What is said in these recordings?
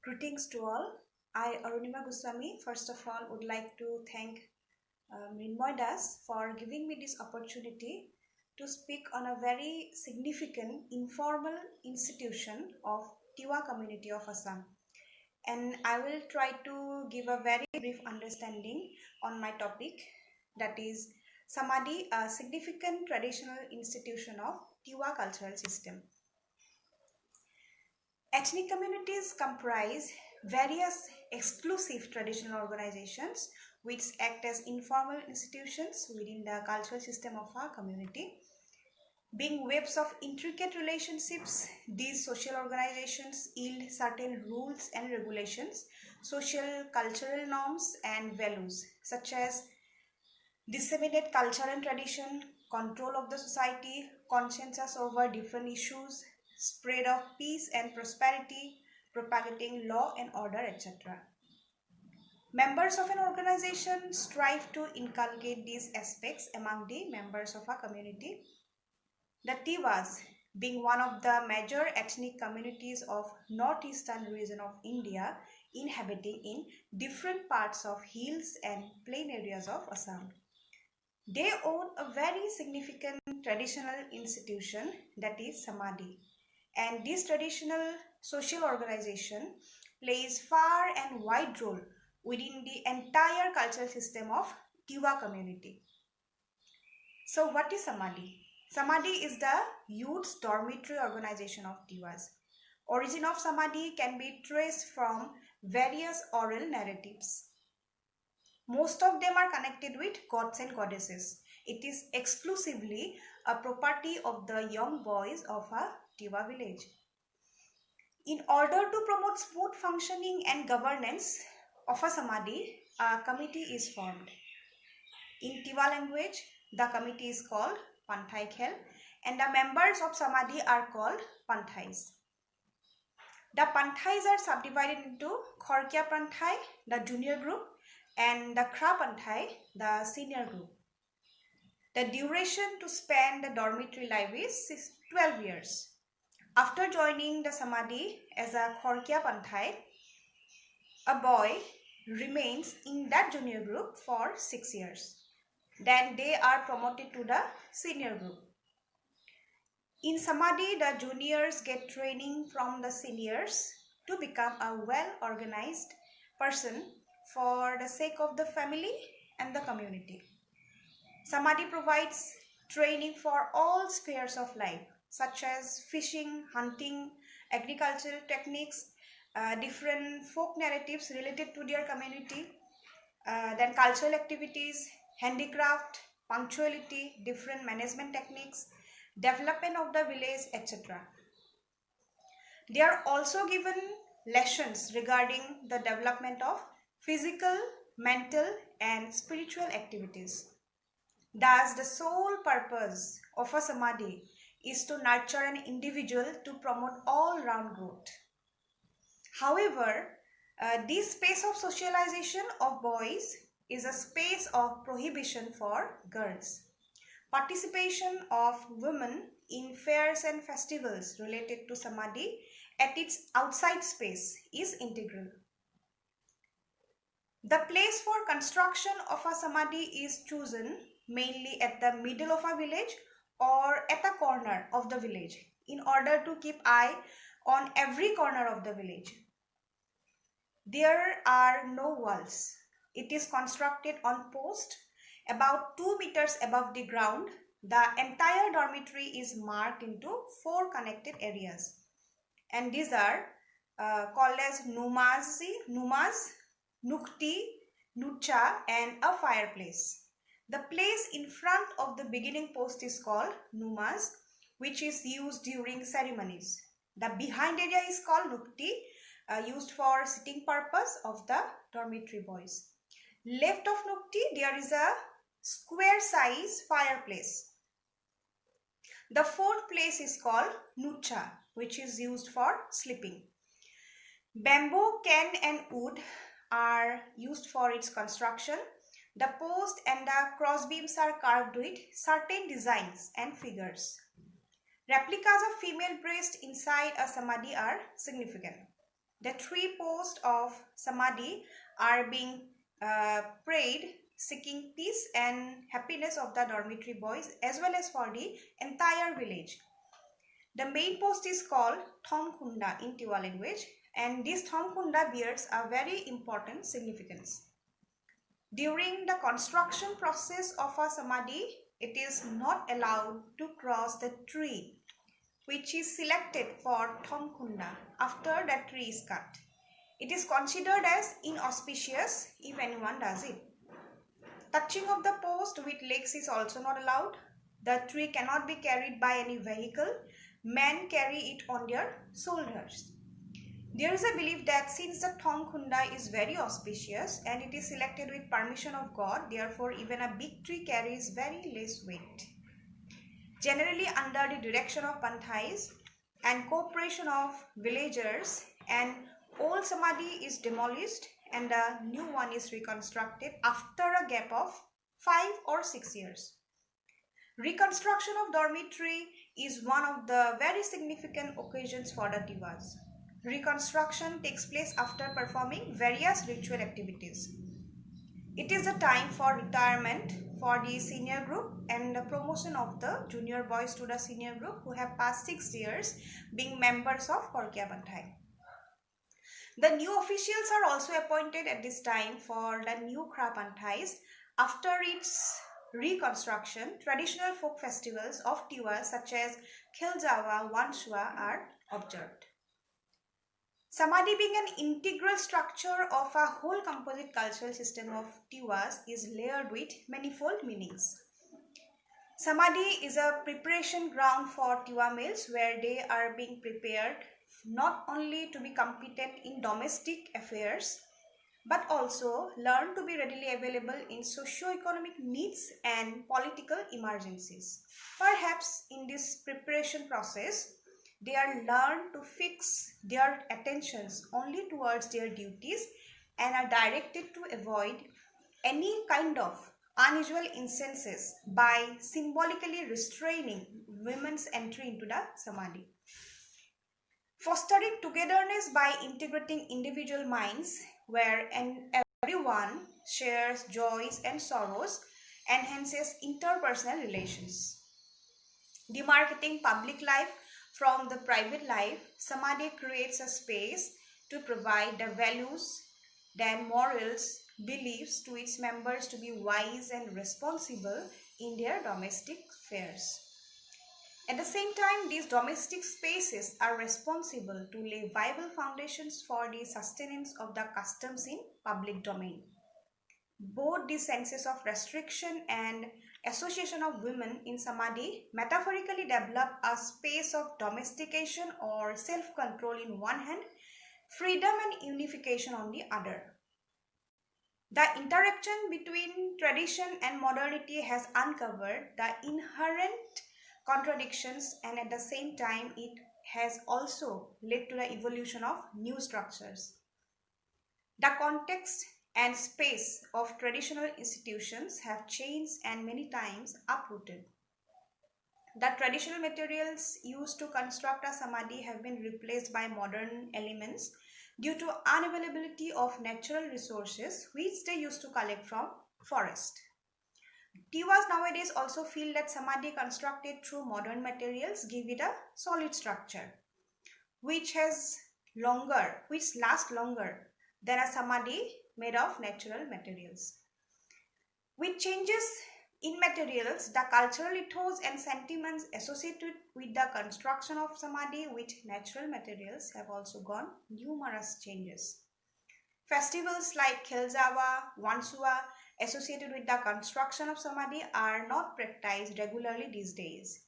Greetings to all. I, Arunima Goswami, first of all would like to thank Mrinmoy Das for giving me this opportunity to speak on a very significant informal institution of Tiwa community of Assam. And I will try to give a very brief understanding on my topic, that is Samadhi, a significant traditional institution of Tiwa cultural system. Ethnic communities comprise various exclusive traditional organizations which act as informal institutions within the cultural system of our community. Being webs of intricate relationships, these social organizations yield certain rules and regulations, social cultural norms and values such as disseminate culture and tradition, control of the society, consensus over different issues, spread of peace and prosperity, propagating law and order, etc. Members of an organization strive to inculcate these aspects among the members of a community. The Tiwas, being one of the major ethnic communities of northeastern region of India, inhabiting in different parts of hills and plain areas of Assam. They own a very significant traditional institution, that is Samadhi. And this traditional social organization plays far and wide role within the entire cultural system of Tiwa community. So what is Samadhi? Samadhi is the youth's dormitory organization of Tiwas. Origin of Samadhi can be traced from various oral narratives. Most of them are connected with gods and goddesses. It is exclusively a property of the young boys of a Tiwa village. In order to promote smooth functioning and governance of a Samadhi, a committee is formed. In Tiwa language, the committee is called Panthai Khel and the members of Samadhi are called Panthais. The Panthais are subdivided into Khorkia Panthai, the junior group, and the Kra Panthai, the senior group. The duration to spend the dormitory life is 12 years. After joining the Samadhi as a Khorkia Panthai, a boy remains in that junior group for 6 years. Then they are promoted to the senior group. In Samadhi, the juniors get training from the seniors to become a well-organized person for the sake of the family and the community. Samadhi provides training for all spheres of life, such as fishing, hunting, agricultural techniques, different folk narratives related to their community, then cultural activities, handicraft, punctuality, different management techniques, development of the village, etc. They are also given lessons regarding the development of physical, mental and spiritual activities. Thus, the sole purpose of a Samadhi is to nurture an individual to promote all-round growth. However, this space of socialization of boys is a space of prohibition for girls. Participation of women in fairs and festivals related to Samadhi at its outside space is integral. The place for construction of a Samadhi is chosen mainly at the middle of a village or at a corner of the village in order to keep eye on every corner of the village. There are no walls. It is constructed on posts about 2 meters above the ground. The entire dormitory is marked into 4 connected areas, and these are called as numas, nukti, nucha and a fireplace. The place in front of the beginning post is called numas, which is used during ceremonies. The behind area is called nukti, used for sitting purpose of the dormitory boys. Left of nukti, there is a square size fireplace. The fourth place is called nucha, which is used for sleeping. Bamboo, can and wood are used for its construction. The post and the cross beams are carved with certain designs and figures. Replicas of female breast inside a samadhi are significant. The 3 posts of Samadhi are being prayed, seeking peace and happiness of the dormitory boys as well as for the entire village. The main post is called Thomkunda in Tiwa language, and this Thomkunda bears a very important significance. During the construction process of a Samadhi, it is not allowed to cross the tree which is selected for Thomkunda after the tree is cut. It is considered as inauspicious if anyone does it. Touching of the post with legs is also not allowed. The tree cannot be carried by any vehicle. Men carry it on their shoulders. There is a belief that since the Thomkunda is very auspicious and it is selected with permission of God, therefore even a big tree carries very less weight. Generally under the direction of Panthais and cooperation of villagers, an old Samadhi is demolished and a new one is reconstructed after a gap of 5 or 6 years. Reconstruction of dormitory is one of the very significant occasions for the Tiwas. Reconstruction takes place after performing various ritual activities. It is a time for retirement for the senior group and the promotion of the junior boys to the senior group who have passed 6 years being members of Korkia Panthai. The new officials are also appointed at this time for the new Kra Panthais. After its reconstruction, traditional folk festivals of Tiwa such as Khiljawa, Wansua are observed. Samadhi being an integral structure of a whole composite cultural system of Tiwas is layered with manifold meanings. Samadhi is a preparation ground for Tiwa males where they are being prepared not only to be competent in domestic affairs but also learn to be readily available in socio-economic needs and political emergencies. Perhaps in this preparation process, they are learned to fix their attentions only towards their duties and are directed to avoid any kind of unusual instances by symbolically restraining women's entry into the Samadhi. Fostering togetherness by integrating individual minds where everyone shares joys and sorrows enhances interpersonal relations. Demarcating public life from the private life, Samadhi creates a space to provide the values, then morals, beliefs to its members to be wise and responsible in their domestic affairs. At the same time, these domestic spaces are responsible to lay viable foundations for the sustenance of the customs in public domain. Both the senses of restriction and association of women in Samadhi metaphorically develop a space of domestication or self-control in one hand, freedom and unification on the other. The interaction between tradition and modernity has uncovered the inherent contradictions, and at the same time it has also led to the evolution of new structures. The context and space of traditional institutions have changed and many times uprooted. The traditional materials used to construct a Samadhi have been replaced by modern elements due to unavailability of natural resources which they used to collect from forest. Tiwas nowadays also feel that Samadhi constructed through modern materials give it a solid structure which lasts longer than a Samadhi made of natural materials. With changes in materials, the cultural ethos and sentiments associated with the construction of Samadhi with natural materials have also gone numerous changes. Festivals like Khiljawa, Wansua associated with the construction of Samadhi are not practiced regularly these days.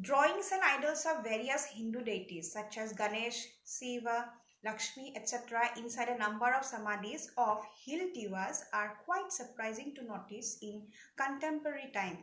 Drawings and idols of various Hindu deities such as Ganesh, Shiva, Lakshmi, etc. inside a number of Samadhis of hill Tiwas are quite surprising to notice in contemporary time,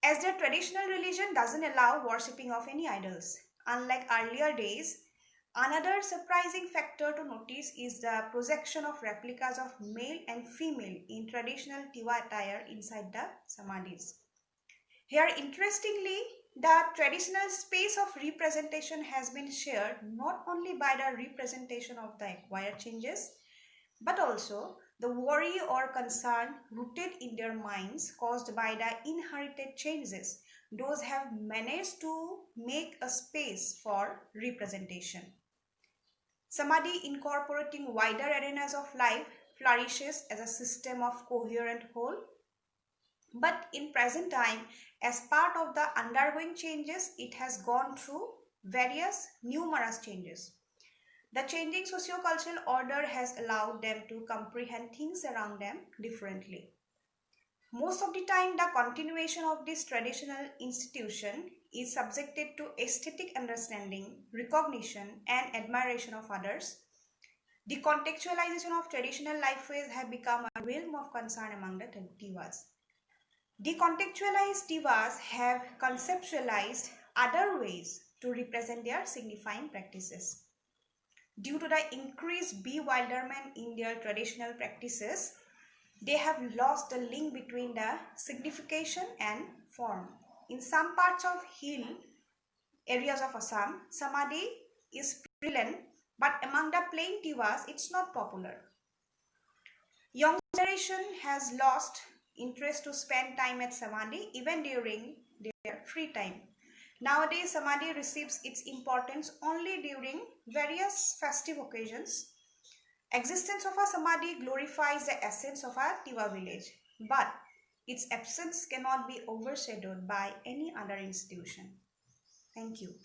as their traditional religion doesn't allow worshipping of any idols. Unlike earlier days, another surprising factor to notice is the projection of replicas of male and female in traditional Tiwa attire inside the Samadhis. Here, interestingly, The traditional space of representation has been shared not only by the representation of the acquired changes, but also the worry or concern rooted in their minds caused by the inherited changes. Those have managed to make a space for representation. Samadhi, incorporating wider arenas of life, flourishes as a system of coherent whole. But in present time, as part of the undergoing changes, it has gone through various numerous changes. The changing socio-cultural order has allowed them to comprehend things around them differently. Most of the time, the continuation of this traditional institution is subjected to aesthetic understanding, recognition, and admiration of others. The contextualization of traditional lifeways have become a realm of concern among the Tiwas. Decontextualized Tiwas have conceptualized other ways to represent their signifying practices. Due to the increased bewilderment in their traditional practices, they have lost the link between the signification and form. In some parts of hill areas of Assam, Samadhi is prevalent, but among the plain Tiwas, it's not popular. Young generation has lost interest to spend time at Samadhi even during their free time. Nowadays, Samadhi receives its importance only during various festive occasions. Existence of a Samadhi glorifies the essence of a Tiwa village, but its absence cannot be overshadowed by any other institution. Thank you.